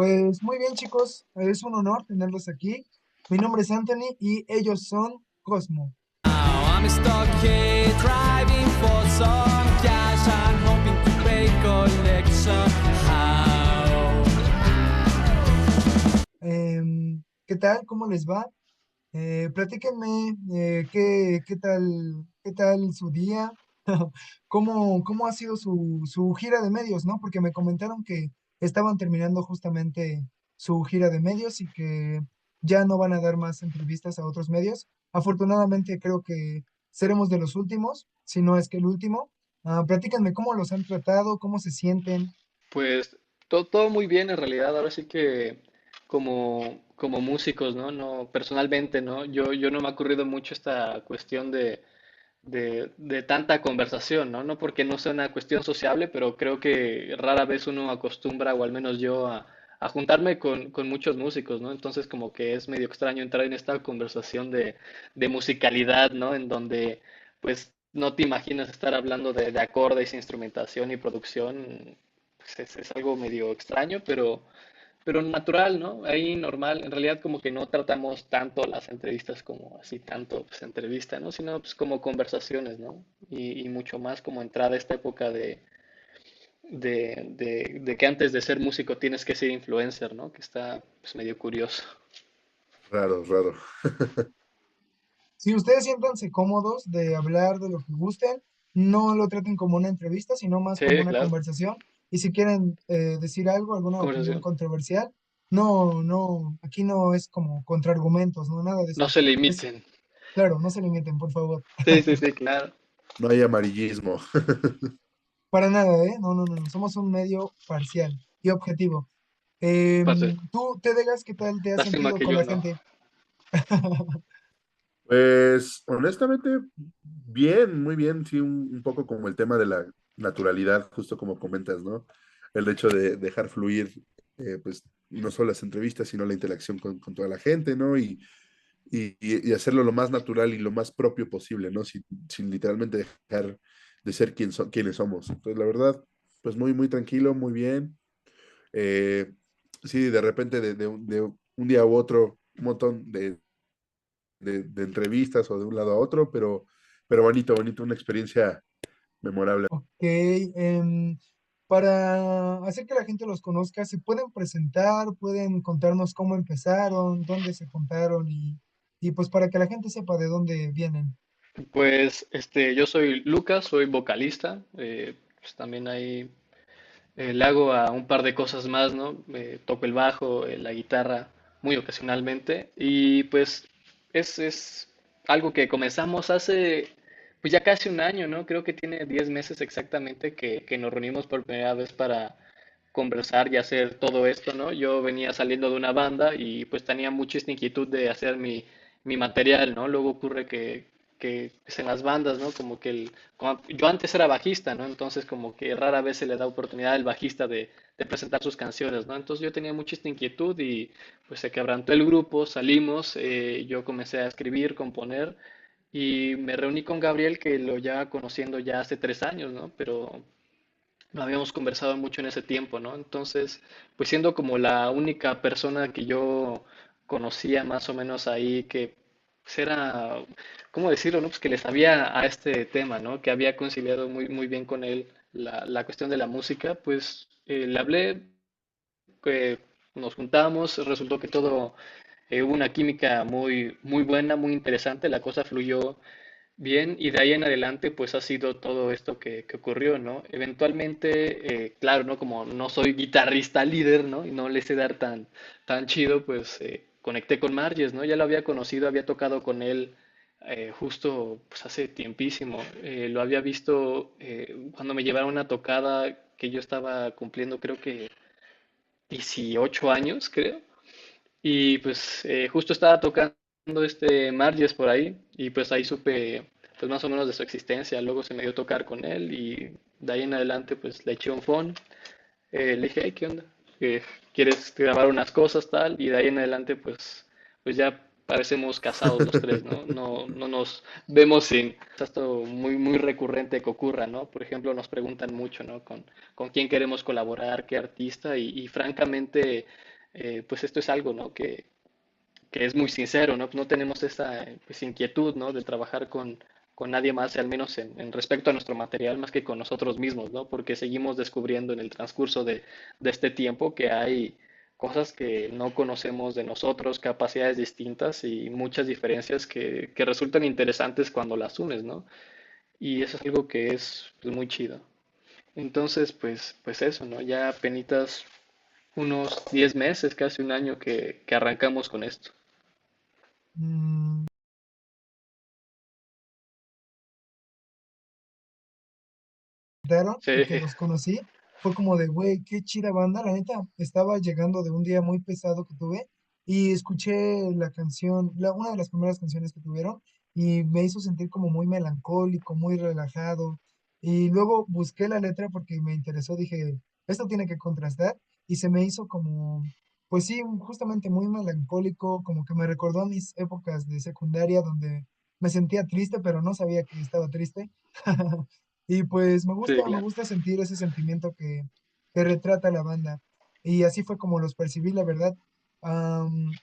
Pues muy bien, chicos, es un honor tenerlos aquí. Mi nombre es Anthony y ellos son Cosmo. I'm stuck here driving for some cash. I'm hoping to pay collection. How? ¿Qué tal? ¿Cómo les va? Platíquenme qué tal su día, cómo ha sido su gira de medios, ¿no? Porque me comentaron que estaban terminando justamente su gira de medios y que ya no van a dar más entrevistas a otros medios. Afortunadamente creo que seremos de los últimos, si no es que el último. Platíquenme cómo los han tratado, cómo se sienten. Pues todo muy bien en realidad. Ahora sí que como músicos, ¿no? No, personalmente, ¿no? Yo no me ha ocurrido mucho esta cuestión de tanta conversación, ¿no? No porque no sea una cuestión sociable, pero creo que rara vez uno acostumbra, o al menos yo, a juntarme con muchos músicos, ¿no? Entonces como que es medio extraño entrar en esta conversación de musicalidad, ¿no? En donde pues no te imaginas estar hablando de acordes, instrumentación y producción. Pues es algo medio extraño, pero natural, ¿no? Ahí normal. En realidad como que no tratamos tanto las entrevistas como así tanto pues entrevista, ¿no? Sino pues como conversaciones, ¿no? Y mucho más como entrar a esta época de que antes de ser músico tienes que ser influencer, ¿no? Que está pues medio curioso. Raro, raro. Si ustedes siéntanse cómodos de hablar de lo que gusten, no lo traten como una entrevista, sino más como Sí, una claro. conversación. Y si quieren decir algo, alguna opinión Conversación. controversial, no, aquí no es como contraargumentos, no, nada de No eso. se Es, limiten. claro, no se limiten, por favor. Sí, sí, sí, claro. No hay amarillismo. Para nada, ¿eh? No, somos un medio parcial y objetivo. Pase. Tú, te digas qué tal te has Lástima sentido que con yo la no. gente. Pues honestamente, bien, muy bien, sí, un poco como el tema de la naturalidad, justo como comentas, ¿no? El hecho de dejar fluir, pues, no solo las entrevistas, sino la interacción con toda la gente, ¿no? Y hacerlo lo más natural y lo más propio posible, ¿no? Sin literalmente dejar de ser quienes somos. Entonces, la verdad, pues muy, muy tranquilo, muy bien. Eh, sí, de repente de un día u otro, un montón de entrevistas o de un lado a otro, pero bonito, bonito, una experiencia memorable. Ok, para hacer que la gente los conozca, ¿se pueden presentar? ¿Pueden contarnos cómo empezaron, dónde se juntaron y pues para que la gente sepa de dónde vienen? Pues yo soy Lucas, soy vocalista. Pues también ahí le hago a un par de cosas más, ¿no? Toco el bajo, la guitarra, muy ocasionalmente. Y pues es algo que comenzamos hace, pues ya casi un año, ¿no? Creo que tiene 10 meses exactamente que nos reunimos por primera vez para conversar y hacer todo esto, ¿no? Yo venía saliendo de una banda y pues tenía mucha esta inquietud de hacer mi material, ¿no? Luego ocurre que pues, en las bandas, ¿no? Yo antes era bajista, ¿no? Entonces como que rara vez se le da oportunidad al bajista de presentar sus canciones, ¿no? Entonces yo tenía mucha esta inquietud y pues se quebrantó el grupo, salimos, yo comencé a escribir, componer y me reuní con Gabriel que lo ya conociendo ya hace 3 años, ¿no? Pero no habíamos conversado mucho en ese tiempo, ¿no? Entonces, pues siendo como la única persona que yo conocía más o menos ahí, que pues era, ¿cómo decirlo, no? Pues que le sabía a este tema, ¿no? Que había conciliado muy, muy bien con él la cuestión de la música, pues le hablé, que nos juntamos, resultó que todo, hubo una química muy, muy buena, muy interesante, la cosa fluyó bien, y de ahí en adelante, pues ha sido todo esto que ocurrió, ¿no? Eventualmente, claro, ¿no? Como no soy guitarrista líder, ¿no? Y no le sé dar tan chido, pues conecté con Marges, ¿no? Ya lo había conocido, había tocado con él justo pues, hace tiempísimo. Lo había visto cuando me llevaron una tocada que yo estaba cumpliendo, creo que 18 años, creo. Y pues justo estaba tocando Marges por ahí y pues ahí supe pues más o menos de su existencia. Luego se me dio a tocar con él y de ahí en adelante pues le eché un phone. Le dije, hey, ¿qué onda? ¿Quieres grabar unas cosas tal? Y de ahí en adelante pues ya parecemos casados los tres, ¿no? No nos vemos sin... Es esto muy, muy recurrente que ocurra, ¿no? Por ejemplo, nos preguntan mucho, ¿no? Con quién queremos colaborar, qué artista y francamente pues esto es algo, ¿no? Que es muy sincero, ¿no? No tenemos esta pues, inquietud, ¿no? De trabajar con nadie más, al menos en respecto a nuestro material, más que con nosotros mismos, ¿no? Porque seguimos descubriendo en el transcurso de este tiempo que hay cosas que no conocemos de nosotros, capacidades distintas y muchas diferencias que resultan interesantes cuando las unes, ¿no? Y eso es algo que es pues, muy chido. Entonces, pues eso, ¿no? Ya apenitas unos 10 meses, casi un año que arrancamos con esto. Mm, invitaron Sí, y que los conocí, fue como de, güey, qué chida banda, la neta, estaba llegando de un día muy pesado que tuve y escuché la canción, una de las primeras canciones que tuvieron y me hizo sentir como muy melancólico, muy relajado y luego busqué la letra porque me interesó, dije, esto tiene que contrastar y se me hizo como, pues sí, justamente muy melancólico, como que me recordó a mis épocas de secundaria donde me sentía triste, pero no sabía que estaba triste. Y pues sí, me claro. gusta sentir ese sentimiento que retrata la banda. Y así fue como los percibí, la verdad.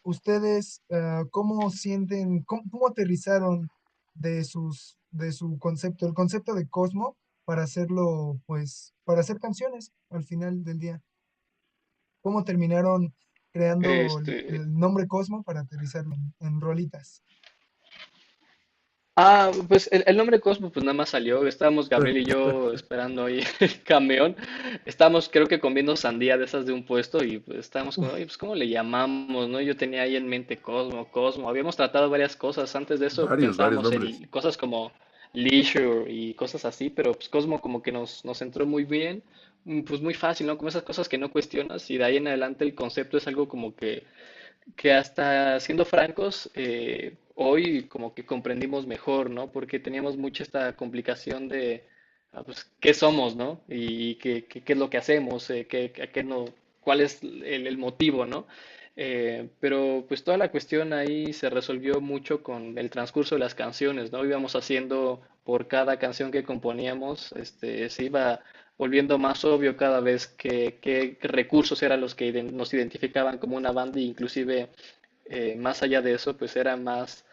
¿Ustedes cómo sienten, cómo aterrizaron de su concepto, el concepto de Cosmo, para hacerlo, pues, para hacer canciones al final del día? ¿Cómo terminaron creando Este, el nombre Cosmo para aterrizarlo en rolitas? pues el nombre Cosmo pues nada más salió, estábamos Gabriel y yo esperando ahí el camión, estábamos creo que comiendo sandía de esas de un puesto y pues estábamos como, oye, pues ¿cómo le llamamos, no? Yo tenía ahí en mente Cosmo, habíamos tratado varias cosas, antes de eso Varios pensábamos nombres. en cosas como Leisure y cosas así, pero pues Cosmo como que nos entró muy bien, pues muy fácil, ¿no? Como esas cosas que no cuestionas y de ahí en adelante el concepto es algo como que hasta siendo francos, hoy como que comprendimos mejor, ¿no? Porque teníamos mucha esta complicación de, pues, qué somos, ¿no? Y qué es lo que hacemos, qué no, cuál es el motivo, ¿no? Pero pues toda la cuestión ahí se resolvió mucho con el transcurso de las canciones, ¿no? Íbamos haciendo por cada canción que componíamos, se iba volviendo más obvio cada vez qué recursos eran los que nos identificaban como una banda, e inclusive más allá de eso, pues era más,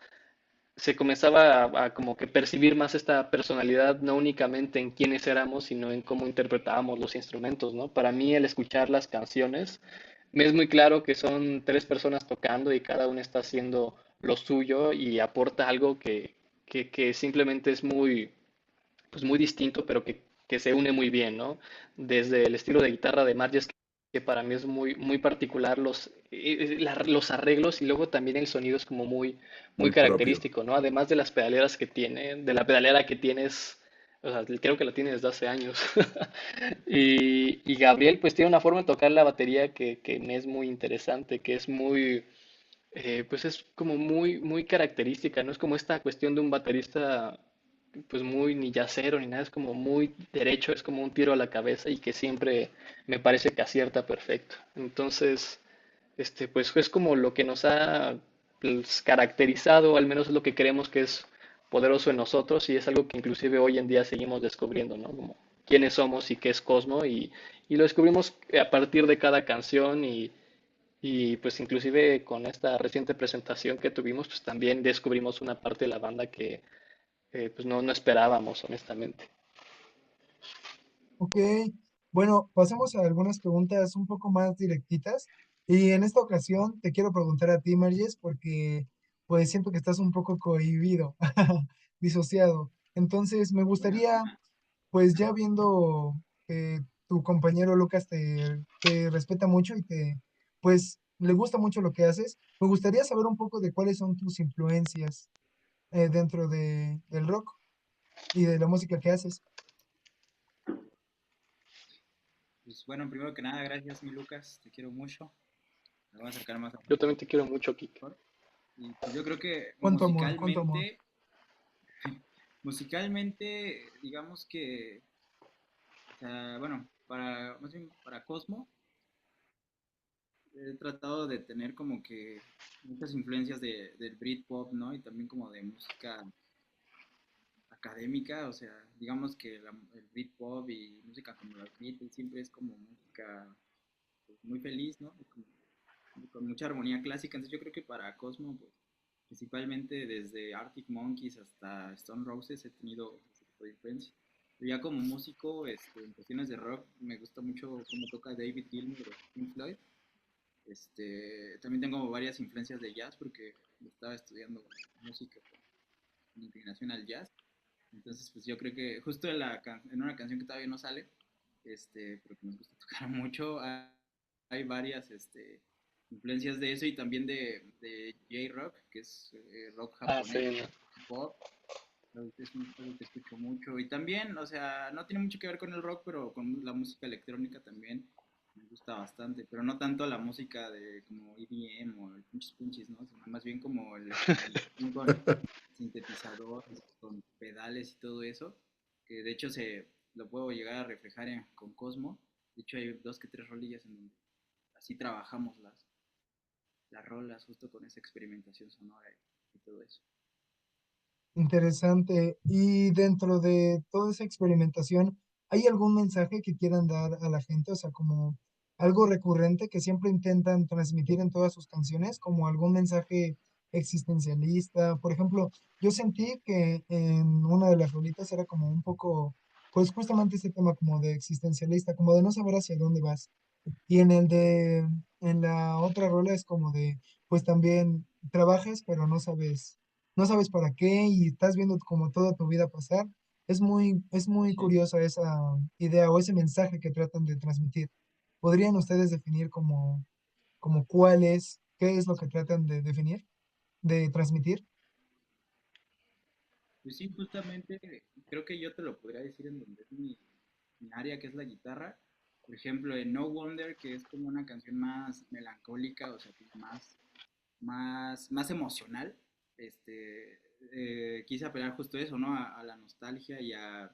se comenzaba a como que percibir más esta personalidad, no únicamente en quiénes éramos, sino en cómo interpretábamos los instrumentos, ¿no? Para mí el escuchar las canciones, me es muy claro que son tres personas tocando y cada una está haciendo lo suyo y aporta algo que simplemente es muy, pues muy distinto, pero que se une muy bien, ¿no? Desde el estilo de guitarra de Marges, que para mí es muy particular, los arreglos y luego también el sonido es como muy Muy propio. característico, ¿no? Además de las pedaleras que tiene, de la pedalera que tienes, o sea, creo que la tiene desde hace años. Y Gabriel pues tiene una forma de tocar la batería que me es muy interesante, que es muy, pues es como muy característica, no es como esta cuestión de un baterista pues muy ni yacero ni nada, es como muy derecho, es como un tiro a la cabeza y que siempre me parece que acierta perfecto. Entonces, pues es como lo que nos ha pues, caracterizado, al menos es lo que creemos que es poderoso en nosotros y es algo que inclusive hoy en día seguimos descubriendo, ¿no? Como quiénes somos y qué es Cosmo y lo descubrimos a partir de cada canción y pues inclusive con esta reciente presentación que tuvimos, pues también descubrimos una parte de la banda que pues no esperábamos, honestamente. Ok, bueno, pasemos a algunas preguntas un poco más directitas. Y en esta ocasión te quiero preguntar a ti, Marges, porque pues siento que estás un poco cohibido, disociado. Entonces, me gustaría, pues ya viendo que tu compañero Lucas te respeta mucho y pues le gusta mucho lo que haces, me gustaría saber un poco de cuáles son tus influencias dentro del rock y de la música que haces. Pues bueno, primero que nada, gracias, mi Lucas, te quiero mucho. Me voy a acercar más a ti, Yo también te quiero mucho, Kike. por favor. Y pues yo creo que Cuánto amor, cuánto amor. musicalmente, digamos que, o sea, bueno, más bien para Cosmo, he tratado de tener como que muchas influencias del Britpop, ¿no? Y también como de música académica, o sea, digamos que el Britpop y música como los Beatles siempre es como música pues, muy feliz, ¿no? con mucha armonía clásica. Entonces yo creo que para Cosmo, pues, principalmente desde Arctic Monkeys hasta Stone Roses he tenido ese tipo de influencia. Pero ya como músico, en cuestiones de rock, me gusta mucho cómo toca David Gilmour de Pink Floyd. También tengo varias influencias de jazz porque estaba estudiando música con inclinación al jazz. Entonces, pues yo creo que justo en una canción que todavía no sale, pero que nos gusta tocar mucho, hay varias influencias de eso y también de J-Rock, que es rock Ah, japonés, sí, no. pop, algo que escucho mucho. Y también, o sea, no tiene mucho que ver con el rock, pero con la música electrónica también me gusta bastante, pero no tanto la música de como EDM o el punchis punchis, ¿no? Sino más bien como el experimentación con sintetizadores, con pedales y todo eso, que de hecho se lo puedo llegar a reflejar con Cosmo. De hecho hay dos que tres rolillas en donde así trabajamos las rolas justo con esa experimentación sonora y todo eso. Interesante. Y dentro de toda esa experimentación, ¿hay algún mensaje que quieran dar a la gente? O sea, como algo recurrente que siempre intentan transmitir en todas sus canciones, como algún mensaje existencialista. Por ejemplo, yo sentí que en una de las rolitas era como un poco, pues justamente ese tema como de existencialista, como de no saber hacia dónde vas. Y en la otra rola es como de, pues también trabajes, pero no sabes para qué y estás viendo como toda tu vida pasar. Es muy Sí. curiosa esa idea o ese mensaje que tratan de transmitir. ¿Podrían ustedes definir como qué es lo que tratan de definir, de transmitir? Pues sí, justamente creo que yo te lo podría decir en donde es mi área, que es la guitarra. Por ejemplo, en No Wonder, que es como una canción más melancólica, o sea, como más emocional, quise apelar justo eso, ¿no? A la nostalgia y a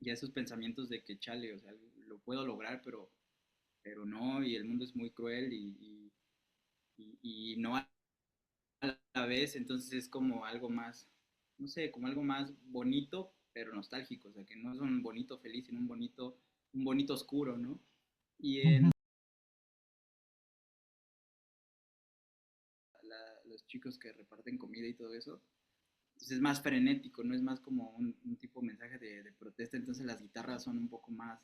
esos pensamientos de que chale, o sea, lo puedo lograr, pero no, y el mundo es muy cruel y no a la vez, entonces es como algo más, no sé, como algo más bonito, pero nostálgico, o sea, que no es un bonito feliz, sino un bonito oscuro, ¿no? Y Ujú. en los chicos que reparten comida y todo eso, entonces es más frenético, no es más como un tipo de mensaje de protesta, entonces las guitarras son un poco más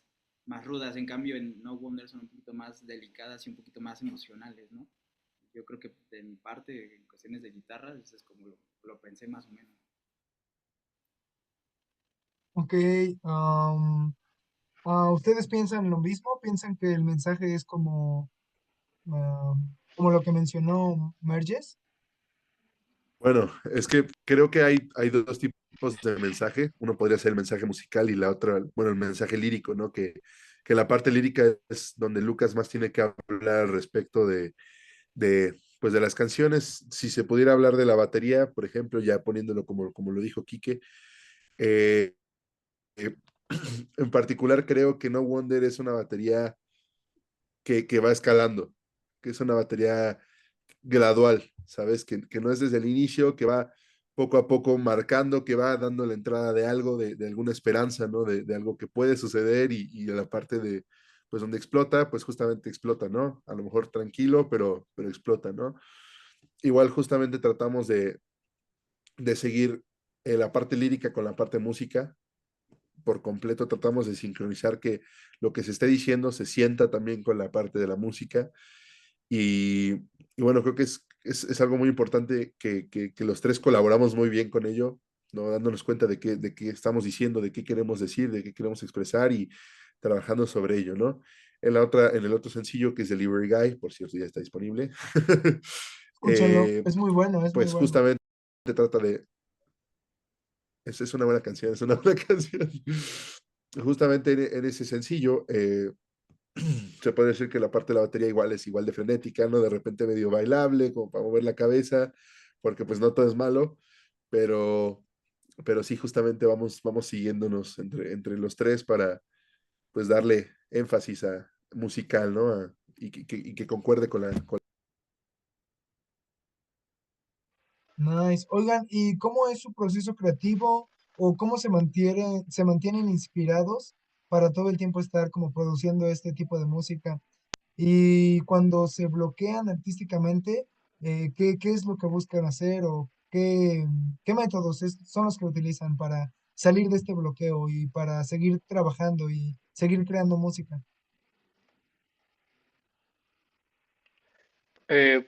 rudas, en cambio en No Wonder son un poquito más delicadas y un poquito más emocionales, ¿no? Yo creo que de mi parte, en cuestiones de guitarras, eso es como lo pensé más o menos. Ok. ¿Ustedes piensan lo mismo? ¿Piensan que el mensaje es como lo que mencionó Merges? Bueno, es que creo que hay dos tipos de mensaje. Uno podría ser el mensaje musical y la otra, bueno, el mensaje lírico, ¿no? Que la parte lírica es donde Lucas más tiene que hablar al respecto pues de las canciones. Si se pudiera hablar de la batería, por ejemplo, ya poniéndolo como lo dijo Quique, eh, eh, en particular creo que No Wonder es una batería que va escalando, que es una batería gradual, ¿sabes? Que no es desde el inicio, que va poco a poco marcando, que va dando la entrada de algo, de alguna esperanza, ¿no? De algo que puede suceder y de la parte de, pues donde explota, pues justamente explota, ¿no? A lo mejor tranquilo, pero explota, ¿no? Igual justamente tratamos de seguir la parte lírica con la parte música por completo, tratamos de sincronizar que lo que se esté diciendo se sienta también con la parte de la música y, y bueno, creo que es algo muy importante que los tres colaboramos muy bien con ello, ¿no? Dándonos cuenta de qué estamos diciendo, de qué queremos decir, de qué queremos expresar y trabajando sobre ello, ¿no? En el otro sencillo que es Delivery Guy, por cierto, ya está disponible, Escúchenlo, eh, es muy bueno, es muy pues bueno. justamente trata es una buena canción, es una buena canción. Justamente en ese sencillo, se puede decir que la parte de la batería igual es igual de frenética, ¿no? De repente medio bailable, como para mover la cabeza, porque pues no todo es malo, pero, pero sí, justamente vamos siguiéndonos entre los tres para pues darle énfasis a musical, ¿no? Y que concuerde con. Nice. Oigan, ¿y cómo es su proceso creativo o cómo se mantienen inspirados para todo el tiempo estar como produciendo este tipo de música? Y cuando se bloquean artísticamente, ¿qué es lo que buscan hacer o qué métodos son los que utilizan para salir de este bloqueo y para seguir trabajando y seguir creando música?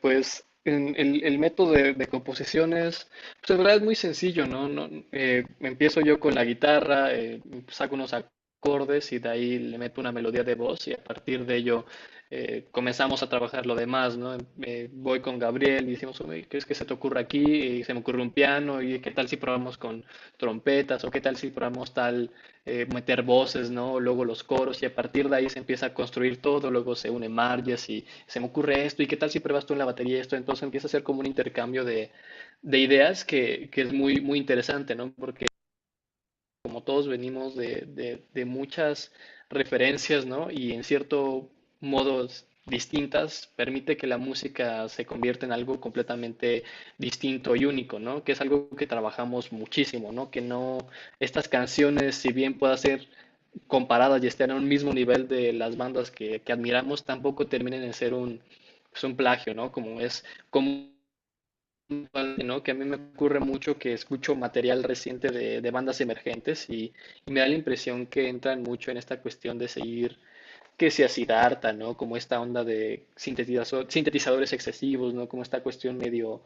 Pues el método de composiciones, pues en verdad es muy sencillo, ¿no? Empiezo yo con la guitarra, saco unos acordes y de ahí le meto una melodía de voz y a partir de ello comenzamos a trabajar lo demás, ¿no? Voy con Gabriel y decimos, "Oye, ¿qué es que se te ocurre aquí?" Y se me ocurre un piano y qué tal si probamos con trompetas o qué tal si probamos tal, meter voces, ¿no? Luego los coros y a partir de ahí se empieza a construir todo, luego se une Marges y se me ocurre esto y qué tal si pruebas tú en la batería esto, entonces empieza a ser como un intercambio de ideas que es muy, muy interesante, ¿no? Porque como todos venimos de muchas referencias, ¿no? Y en cierto modos distintas, permite que la música se convierta en algo completamente distinto y único, ¿no? Que es algo que trabajamos muchísimo, ¿no? Que no, estas canciones, si bien puedan ser comparadas y estén a un mismo nivel de las bandas que admiramos, tampoco terminen en ser pues, un plagio, ¿no? Como es como ¿no? Que a mí me ocurre mucho que escucho material reciente de bandas emergentes y me da la impresión que entran mucho en esta cuestión de seguir que sea Siddhartha, ¿no? Como esta onda de sintetizadores excesivos, ¿no? Como esta cuestión medio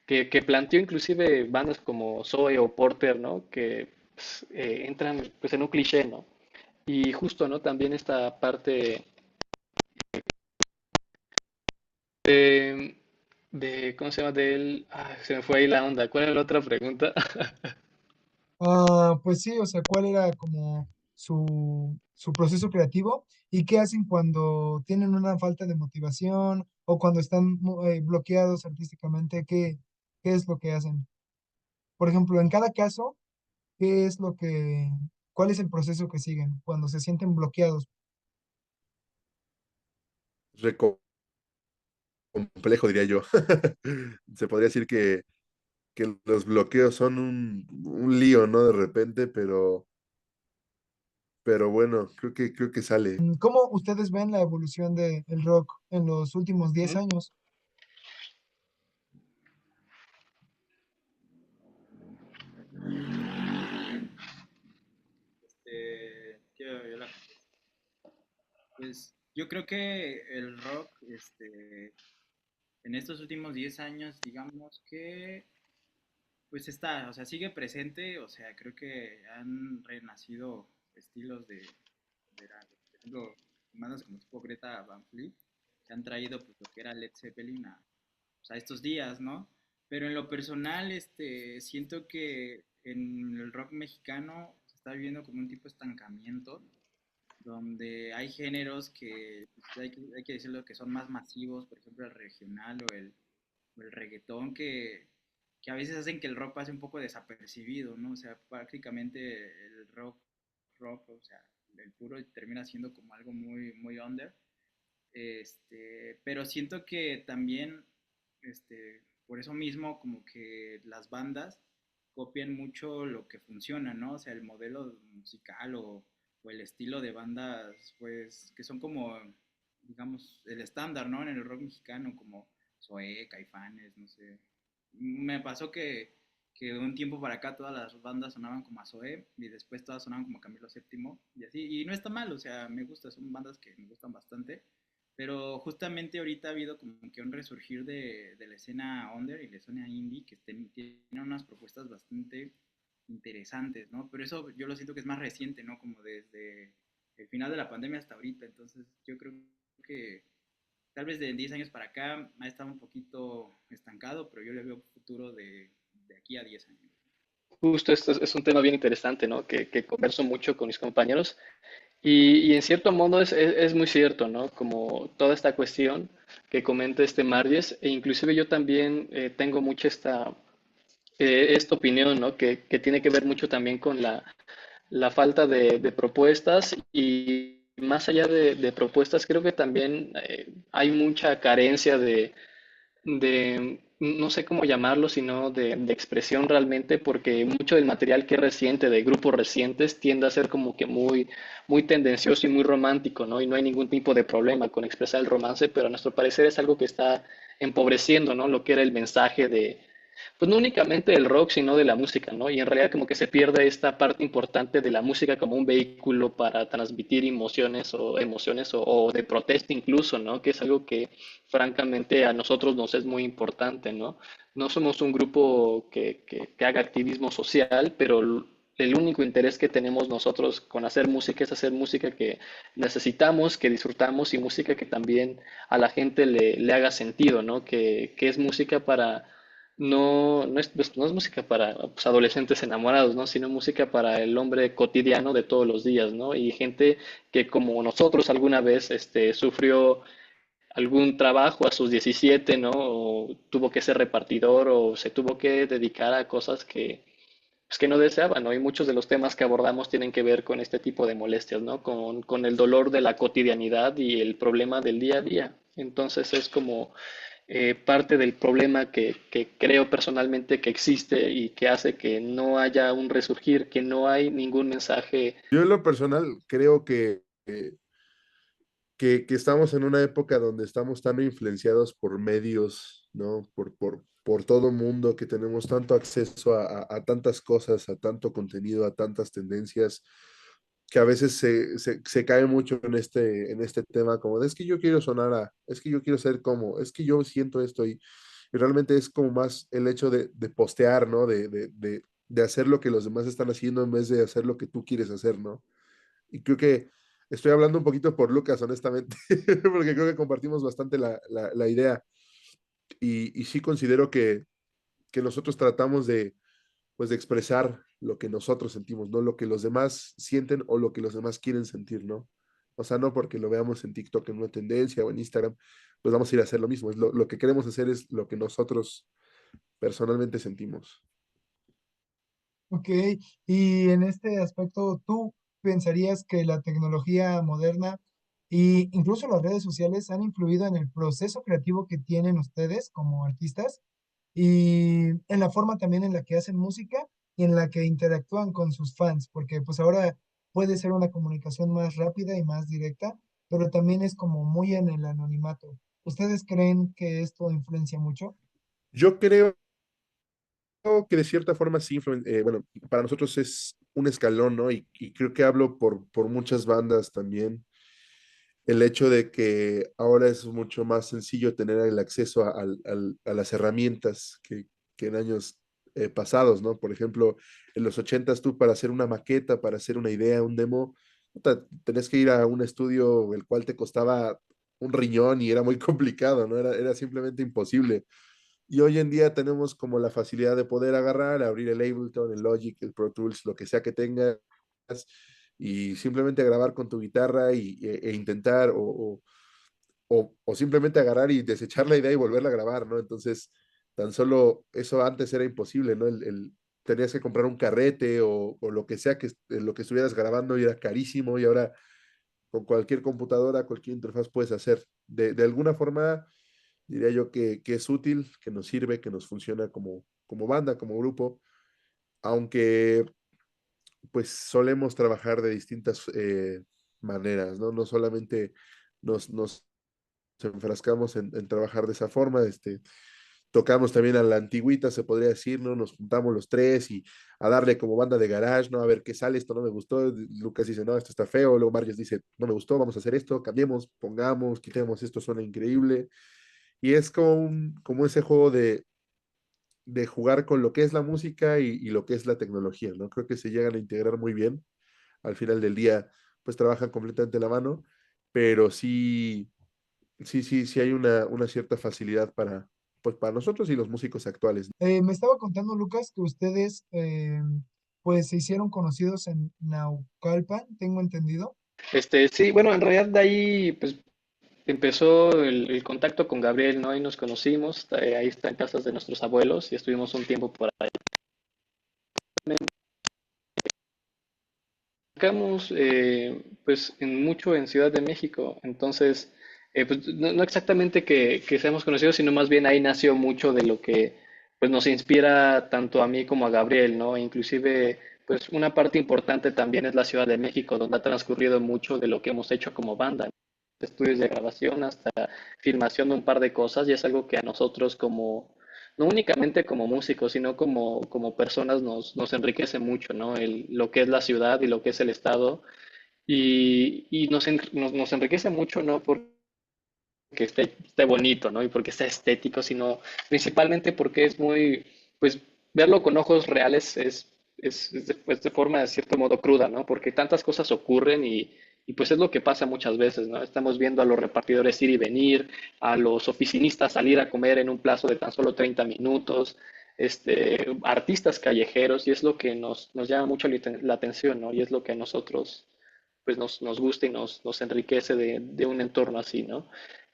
que planteó inclusive bandas como Zoe o Porter, ¿no? Que pues, entran pues en un cliché, ¿no? Y justo, ¿no? También esta parte de, ¿cómo se llama? Se me fue ahí la onda. ¿Cuál era la otra pregunta? Pues sí, o sea, ¿cuál era como su proceso creativo y qué hacen cuando tienen una falta de motivación o cuando están bloqueados artísticamente? ¿Qué es lo que hacen? Por ejemplo, en cada caso, ¿qué es cuál es el proceso que siguen cuando se sienten bloqueados? Complejo, diría yo. Se podría decir que los bloqueos son un lío, ¿no? De repente, pero bueno, creo que sale. ¿Cómo ustedes ven la evolución del rock en los últimos 10 Ujú. años? Yo pues yo creo que el rock, en estos últimos 10 años, digamos que pues está, o sea, sigue presente, o sea, creo que han renacido estilos por ejemplo, bandas como tipo Greta Van Fleet, que han traído pues lo que era Led Zeppelin pues, a estos días, ¿no? Pero en lo personal, siento que en el rock mexicano se está viviendo como un tipo de estancamiento, donde hay géneros que pues, hay que decirlo que son más masivos, por ejemplo el regional o el reggaetón, que a veces hacen que el rock pase un poco desapercibido, ¿no? O sea, prácticamente el rock, o sea, el puro termina siendo como algo muy, muy under. Pero siento que también, por eso mismo, como que las bandas copian mucho lo que funciona, ¿no? O sea, el modelo musical o el estilo de bandas, pues, que son como, digamos, el estándar, ¿no? En el rock mexicano, como Zoé, Caifanes, no sé. Me pasó que de un tiempo para acá todas las bandas sonaban como a Zoé y después todas sonaban como a Camilo VII y así. Y no está mal, o sea, me gusta, son bandas que me gustan bastante. Pero justamente ahorita ha habido como que un resurgir de la escena under y la escena indie que tienen unas propuestas bastante interesantes, ¿no? Pero eso yo lo siento que es más reciente, ¿no? Como desde el final de la pandemia hasta ahorita. Entonces yo creo que tal vez de 10 años para acá ha estado un poquito estancado, pero yo le veo futuro de aquí a 10 años. Justo esto es un tema bien interesante, ¿no? Que converso mucho con mis compañeros y en cierto modo es muy cierto, ¿no? Como toda esta cuestión que comenta este Marges, e inclusive yo también tengo mucho esta opinión, ¿no? Que tiene que ver mucho también con la falta de propuestas y más allá de propuestas, creo que también hay mucha carencia de no sé cómo llamarlo, sino de expresión realmente, porque mucho del material que es reciente, de grupos recientes, tiende a ser como que muy tendencioso y muy romántico, ¿no? Y no hay ningún tipo de problema con expresar el romance, pero a nuestro parecer es algo que está empobreciendo, ¿no? Lo que era el mensaje de, pues no únicamente del rock, sino de la música, ¿no? Y en realidad como que se pierde esta parte importante de la música como un vehículo para transmitir emociones o de protesta incluso, ¿no? Que es algo que francamente a nosotros nos es muy importante, ¿no? No somos un grupo que haga activismo social, pero el único interés que tenemos nosotros con hacer música es hacer música que necesitamos, que disfrutamos y música que también a la gente le haga sentido, ¿no? Que es música para no es música para pues, adolescentes enamorados, ¿no? Sino música para el hombre cotidiano de todos los días, ¿no? Y gente que como nosotros alguna vez sufrió algún trabajo a sus 17, ¿no? O tuvo que ser repartidor o se tuvo que dedicar a cosas pues, que no deseaba, ¿no? Y muchos de los temas que abordamos tienen que ver con este tipo de molestias, ¿no? Con el dolor de la cotidianidad y el problema del día a día. Entonces es como parte del problema que creo personalmente que existe y que hace que no haya un resurgir, que no hay ningún mensaje. Yo en lo personal creo que estamos en una época donde estamos tan influenciados por medios, ¿no? Por todo mundo, que tenemos tanto acceso a tantas cosas, a tanto contenido, a tantas tendencias, que a veces se cae mucho en este tema como de, es que yo quiero sonar a, es que yo quiero ser como, es que yo siento esto y realmente es como más el hecho de postear, ¿no? De hacer lo que los demás están haciendo en vez de hacer lo que tú quieres hacer, ¿no? Y creo que estoy hablando un poquito por Lucas, honestamente, porque creo que compartimos bastante la idea. Y sí considero que nosotros tratamos pues, de expresar lo que nosotros sentimos, no lo que los demás sienten o lo que los demás quieren sentir, ¿no? O sea, no porque lo veamos en TikTok en una tendencia o en Instagram, pues vamos a ir a hacer lo mismo. Es lo que queremos hacer es lo que nosotros personalmente sentimos. Ok, y en este aspecto, ¿tú pensarías que la tecnología moderna e incluso las redes sociales han influido en el proceso creativo que tienen ustedes como artistas y en la forma también en la que hacen música y en la que interactúan con sus fans? Porque pues ahora puede ser una comunicación más rápida y más directa, pero también es como muy en el anonimato. ¿Ustedes creen que esto influencia mucho? Yo creo que de cierta forma sí, bueno, para nosotros es un escalón, ¿no? Y creo que hablo por muchas bandas también. El hecho de que ahora es mucho más sencillo tener el acceso a las herramientas que en años pasados, ¿no? Por ejemplo, en los ochentas tú para hacer una maqueta, para hacer una idea, un demo, puta, tenés que ir a un estudio el cual te costaba un riñón y era muy complicado, ¿no? Era simplemente imposible. Y hoy en día tenemos como la facilidad de poder agarrar, abrir el Ableton, el Logic, el Pro Tools, lo que sea que tengas, y simplemente grabar con tu guitarra e intentar o simplemente agarrar y desechar la idea y volverla a grabar, ¿no? Entonces, tan solo eso antes era imposible, ¿no? Tenías que comprar un carrete o lo que sea lo que estuvieras grabando y era carísimo y ahora con cualquier computadora, cualquier interfaz puedes hacer. De alguna forma, diría yo que es útil, que nos sirve, que nos funciona como banda, como grupo, aunque pues solemos trabajar de distintas maneras, ¿no? No solamente nos enfrascamos en trabajar de esa forma, tocamos también a la antigüita, se podría decir, ¿no? Nos juntamos los tres y a darle como banda de garage, ¿no? A ver qué sale, esto no me gustó, Lucas dice, no, esto está feo, luego Marius dice, no me gustó, vamos a hacer esto, cambiemos, pongamos, quitemos, esto suena increíble, y es como ese juego de jugar con lo que es la música y lo que es la tecnología, ¿no? Creo que se llegan a integrar muy bien, al final del día, pues trabajan completamente la mano, pero sí hay una cierta facilidad pues, para nosotros y los músicos actuales. Me estaba contando Lucas que ustedes pues se hicieron conocidos en Naucalpan, tengo entendido. Sí, bueno, en realidad de ahí pues empezó el contacto con Gabriel, ¿no? Ahí nos conocimos, ahí está en casas de nuestros abuelos y estuvimos un tiempo por ahí. Trabajamos pues en mucho en Ciudad de México, entonces Pues no exactamente que seamos conocidos, sino más bien ahí nació mucho de lo que pues nos inspira tanto a mí como a Gabriel, ¿no? Inclusive, pues una parte importante también es la Ciudad de México, donde ha transcurrido mucho de lo que hemos hecho como banda, estudios de grabación hasta filmación de un par de cosas, y es algo que a nosotros como, no únicamente como músicos, sino como personas nos enriquece mucho, ¿no? Lo que es la ciudad y lo que es el estado, y nos enriquece mucho, ¿no? Porque esté bonito, ¿no? Y porque esté estético, sino principalmente porque es muy, pues verlo con ojos reales es de forma de cierto modo cruda, ¿no? Porque tantas cosas ocurren y pues es lo que pasa muchas veces, ¿no? Estamos viendo a los repartidores ir y venir, a los oficinistas salir a comer en un plazo de tan solo 30 minutos, artistas callejeros, y es lo que nos llama mucho la atención, ¿no? Y es lo que a nosotros pues nos gusta y nos enriquece de un entorno así, ¿no?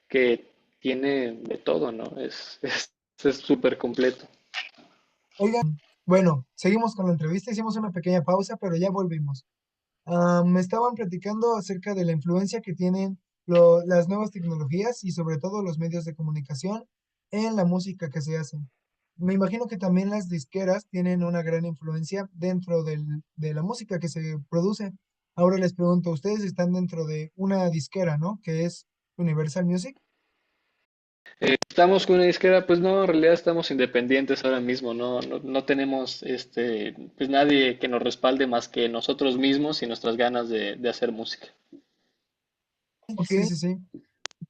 Que tiene de todo, ¿no? Es súper completo. Oigan, bueno, seguimos con la entrevista, hicimos una pequeña pausa, pero ya volvimos. Me estaban platicando acerca de la influencia que tienen las nuevas tecnologías y sobre todo los medios de comunicación en la música que se hace. Me imagino que también las disqueras tienen una gran influencia dentro de la música que se produce. Ahora les pregunto, ustedes están dentro de una disquera, ¿no? Que es Universal Music. Estamos con una disquera, pues no, en realidad estamos independientes ahora mismo, no tenemos pues nadie que nos respalde más que nosotros mismos y nuestras ganas de hacer música. Ok, sí, sí, sí.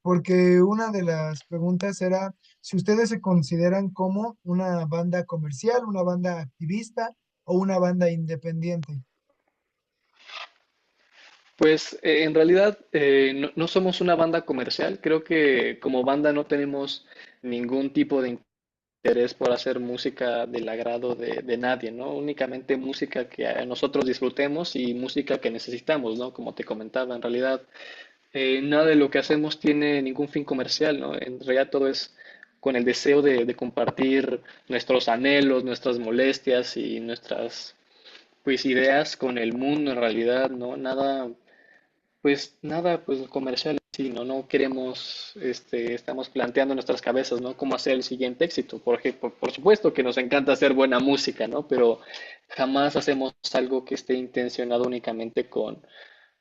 Porque una de las preguntas era si ustedes se consideran como una banda comercial, una banda activista o una banda independiente. Pues en realidad no somos una banda comercial, creo que como banda no tenemos ningún tipo de interés por hacer música del agrado de nadie, ¿no? Únicamente música que a nosotros disfrutemos y música que necesitamos, ¿no? Como te comentaba, en realidad nada de lo que hacemos tiene ningún fin comercial, ¿no? En realidad todo es con el deseo de compartir nuestros anhelos, nuestras molestias y nuestras pues ideas con el mundo en realidad, ¿no? Nada pues comercial, sí, ¿no? No queremos, estamos planteando en nuestras cabezas, ¿no? Cómo hacer el siguiente éxito. Por supuesto que nos encanta hacer buena música, ¿no? Pero jamás hacemos algo que esté intencionado únicamente con,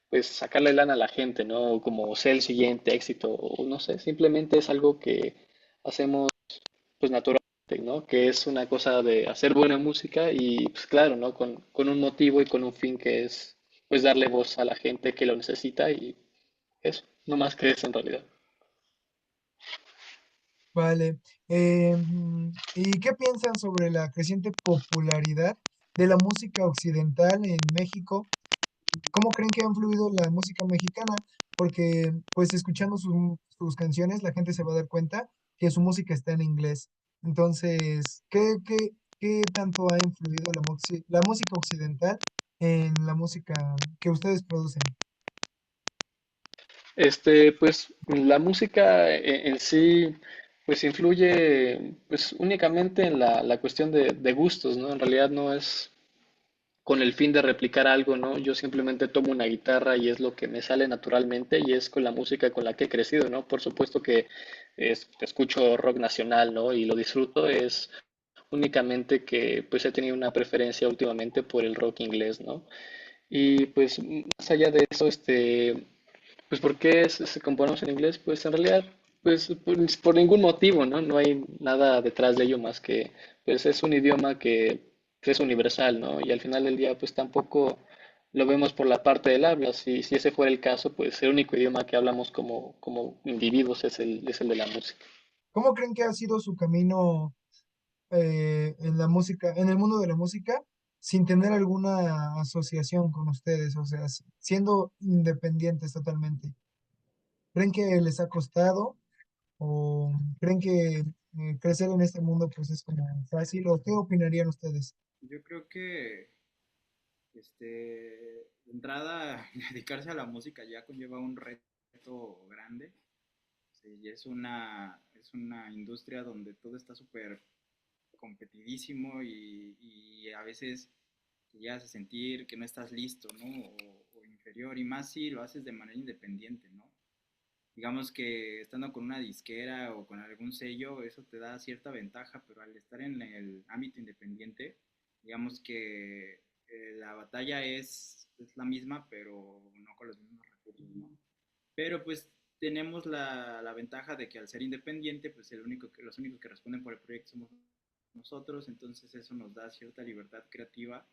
pues, sacarle lana a la gente, ¿no? O como ser el siguiente éxito, o no sé, simplemente es algo que hacemos, pues, naturalmente, ¿no? Que es una cosa de hacer buena música y, pues, claro, ¿no? Con un motivo y con un fin que es, pues, darle voz a la gente que lo necesita y eso, no más que eso en realidad. Vale. ¿Y qué piensan sobre la creciente popularidad de la música occidental en México? ¿Cómo creen que ha influido la música mexicana? Porque, pues, escuchando sus canciones, la gente se va a dar cuenta que su música está en inglés. Entonces, ¿qué tanto ha influido la música occidental en la música que ustedes producen? Pues la música en sí, pues influye, pues únicamente en la cuestión de gustos, ¿no? En realidad no es con el fin de replicar algo, ¿no? Yo simplemente tomo una guitarra y es lo que me sale naturalmente y es con la música con la que he crecido, ¿no? Por supuesto que escucho rock nacional, ¿no? Y lo disfruto, es únicamente que pues he tenido una preferencia últimamente por el rock inglés, ¿no? Y pues más allá de eso, pues ¿por qué se componemos en inglés? Pues en realidad, pues por ningún motivo, ¿no? No hay nada detrás de ello más que, pues es un idioma que es universal, ¿no? Y al final del día, pues tampoco lo vemos por la parte del habla. Si ese fuera el caso, pues el único idioma que hablamos como individuos es el de la música. ¿Cómo creen que ha sido su camino en la música, en el mundo de la música, sin tener alguna asociación con ustedes? O sea, siendo independientes totalmente. ¿Creen que les ha costado o creen que crecer en este mundo pues es como fácil o qué opinarían ustedes? Yo creo que de entrada dedicarse a la música ya conlleva un reto grande. Sí, y es una industria donde todo está súper competidísimo y a veces te llegas a sentir que no estás listo, ¿no? O inferior, y más si lo haces de manera independiente, ¿no? digamos que estando con una disquera o con algún sello, eso te da cierta ventaja, pero al estar en el ámbito independiente, digamos que la batalla es la misma, pero no con los mismos recursos, ¿no? Pero pues tenemos la ventaja de que al ser independiente, pues los únicos que responden por el proyecto somos nosotros, entonces eso nos da cierta libertad creativa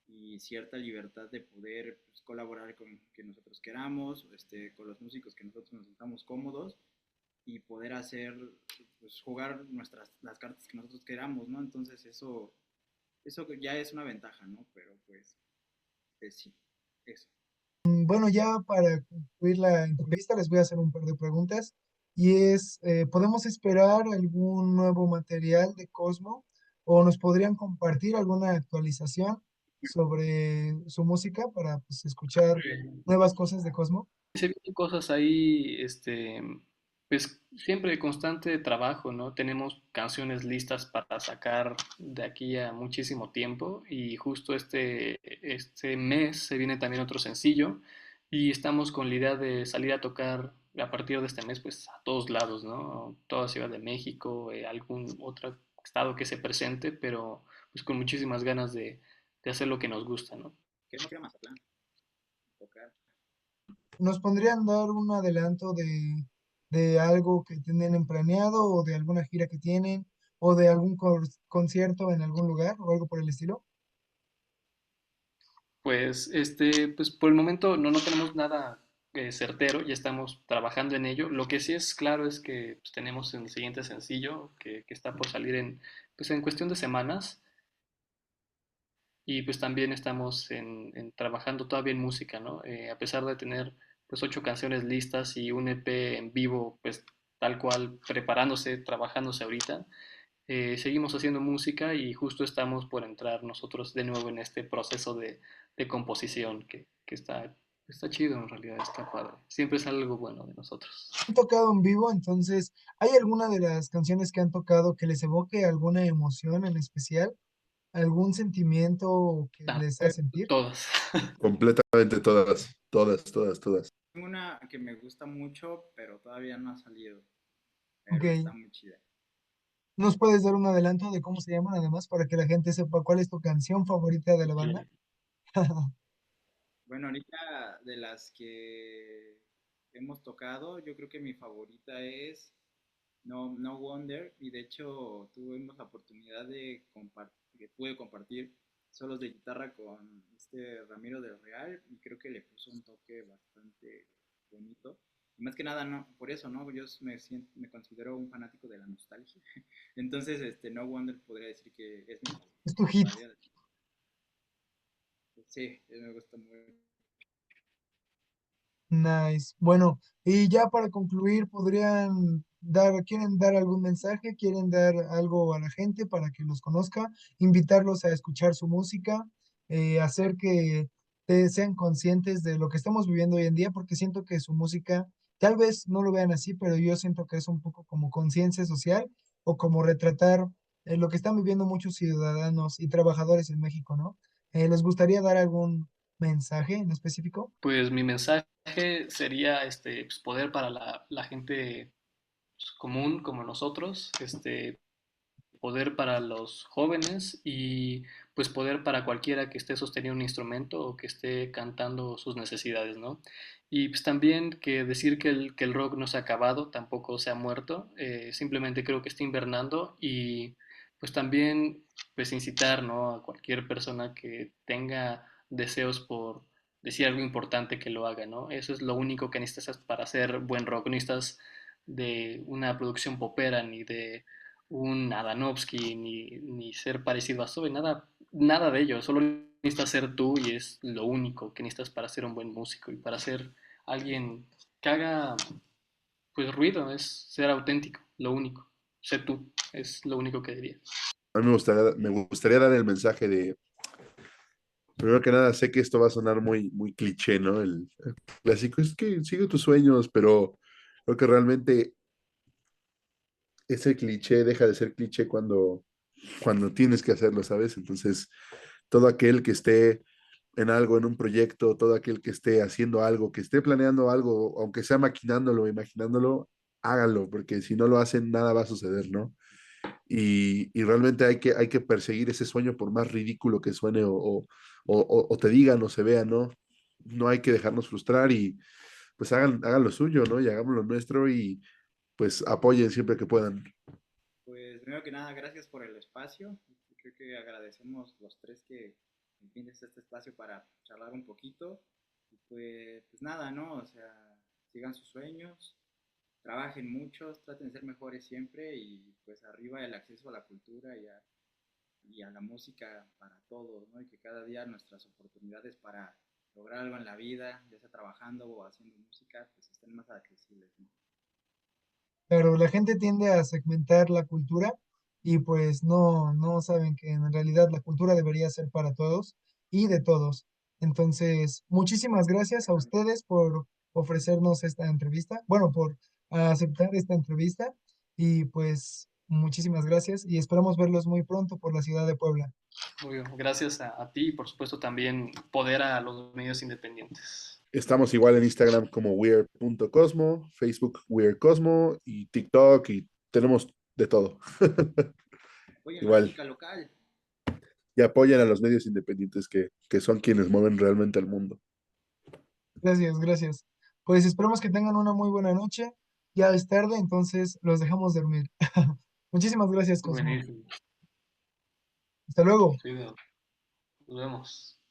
y cierta libertad de poder pues, colaborar con quien nosotros queramos, con los músicos que nosotros nos sintamos cómodos y poder hacer, pues, jugar las cartas que nosotros queramos, ¿no? Entonces eso ya es una ventaja, ¿no? Pero pues sí, eso. Bueno, ya para concluir la entrevista, les voy a hacer un par de preguntas. Y es, ¿podemos esperar algún nuevo material de Cosmo? ¿O nos podrían compartir alguna actualización sobre su música para pues, escuchar nuevas cosas de Cosmo? Se vienen cosas ahí, pues siempre constante trabajo, ¿no? Tenemos canciones listas para sacar de aquí a muchísimo tiempo y justo este mes se viene también otro sencillo y estamos con la idea de salir a tocar a partir de este mes, pues a todos lados, ¿no? Toda Ciudad de México, algún otro estado que se presente, pero pues con muchísimas ganas de hacer lo que nos gusta, ¿no? Queremos ir a Mazatlán, tocar. ¿Nos podrían dar un adelanto de algo que tienen planeado o de alguna gira que tienen o de algún concierto en algún lugar o algo por el estilo? Pues, pues por el momento no tenemos nada certero, ya estamos trabajando en ello. Lo que sí es claro es que pues, tenemos el siguiente sencillo que está por salir pues, en cuestión de semanas y pues también estamos trabajando todavía en música, ¿no? A pesar de tener pues 8 canciones listas y un EP en vivo, pues tal cual preparándose, trabajándose ahorita, seguimos haciendo música y justo estamos por entrar nosotros de nuevo en este proceso de composición que está chido en realidad, está padre. Siempre es algo bueno de nosotros. Han tocado en vivo, entonces, ¿hay alguna de las canciones que han tocado que les evoque alguna emoción en especial? ¿Algún sentimiento que Ah, les haga sentir? todas. Completamente todas, todas, todas, todas. Tengo una que me gusta mucho, pero todavía no ha salido, Ok, pero está muy chida. ¿nos puedes dar un adelanto de cómo se llaman además para que la gente sepa cuál es tu canción favorita de la banda? Bueno, ahorita de las que hemos tocado, yo creo que mi favorita es No Wonder, y de hecho tuvimos la oportunidad que pude compartir solos de guitarra con Ramiro del Real y creo que le puso un toque bastante bonito. Y más que nada, no, por eso, ¿no? Me considero un fanático de la nostalgia. Entonces, No Wonder podría decir que es mi Es tu favorito hit. todavía. Sí, me gusta mucho. Nice. Bueno, y ya para concluir, ¿quieren dar algún mensaje? ¿Quieren dar algo a la gente para que los conozca? Invitarlos a escuchar su música, hacer que sean conscientes de lo que estamos viviendo hoy en día, porque siento que su música, tal vez no lo vean así, pero yo siento que es un poco como conciencia social o como retratar lo que están viviendo muchos ciudadanos y trabajadores en México, ¿no? ¿Les gustaría dar algún mensaje en específico? Pues mi mensaje sería pues, poder para la gente pues, común como nosotros, poder para los jóvenes y pues poder para cualquiera que esté sosteniendo un instrumento o que esté cantando sus necesidades, ¿no? Y pues también que decir que el rock no se ha acabado, tampoco se ha muerto, simplemente creo que está invernando y pues también pues incitar, ¿no? A cualquier persona que tenga deseos por decir algo importante que lo haga, ¿no? Eso es lo único que necesitas para hacer buen rock, no necesitas de una producción popera ni de un Adanovsky ni ser parecido a Zoe, nada de ello, solo necesitas ser tú y es lo único que necesitas para ser un buen músico y para ser alguien que haga pues ruido, es ser auténtico, lo único, ser tú, es lo único que diría. A mí me gustaría dar el mensaje de, primero que nada, sé que esto va a sonar muy, muy cliché, ¿no? El clásico es que sigue tus sueños, pero creo que realmente ese cliché deja de ser cliché cuando tienes que hacerlo, ¿sabes? Entonces, todo aquel que esté en algo, en un proyecto, todo aquel que esté haciendo algo, que esté planeando algo, aunque sea maquinándolo, imaginándolo, háganlo, porque si no lo hacen, nada va a suceder, ¿no? Y realmente hay que perseguir ese sueño por más ridículo que suene o te digan o se vea, ¿no? No hay que dejarnos frustrar y pues hagan lo suyo, ¿no? Y hagamos lo nuestro y pues apoyen siempre que puedan. Pues primero que nada, gracias por el espacio. Creo que agradecemos los tres que entiendes este espacio para charlar un poquito. Y pues nada, ¿no? O sea, sigan sus sueños, trabajen mucho, traten de ser mejores siempre y pues arriba el acceso a la cultura y a la música para todos, ¿no? Y que cada día nuestras oportunidades para lograr algo en la vida, ya sea trabajando o haciendo música, pues estén más accesibles, ¿no? Pero la gente tiende a segmentar la cultura y pues no saben que en realidad la cultura debería ser para todos y de todos. Entonces, muchísimas gracias a ustedes por ofrecernos esta entrevista, bueno, por aceptar esta entrevista y pues muchísimas gracias y esperamos verlos muy pronto por la ciudad de Puebla. Muy bien, gracias a ti y por supuesto también poder a los medios independientes. Estamos igual en Instagram como weird.cosmo, Facebook weirdcosmo y TikTok y tenemos de todo. Oye, la Igual. música local. Y apoyan a los medios independientes que son quienes mueven realmente al mundo. Gracias, gracias. Pues esperamos que tengan una muy buena noche. Ya es tarde, entonces los dejamos dormir. Muchísimas gracias, Cosmo. Buenísimo. Hasta luego. Sí, nos vemos.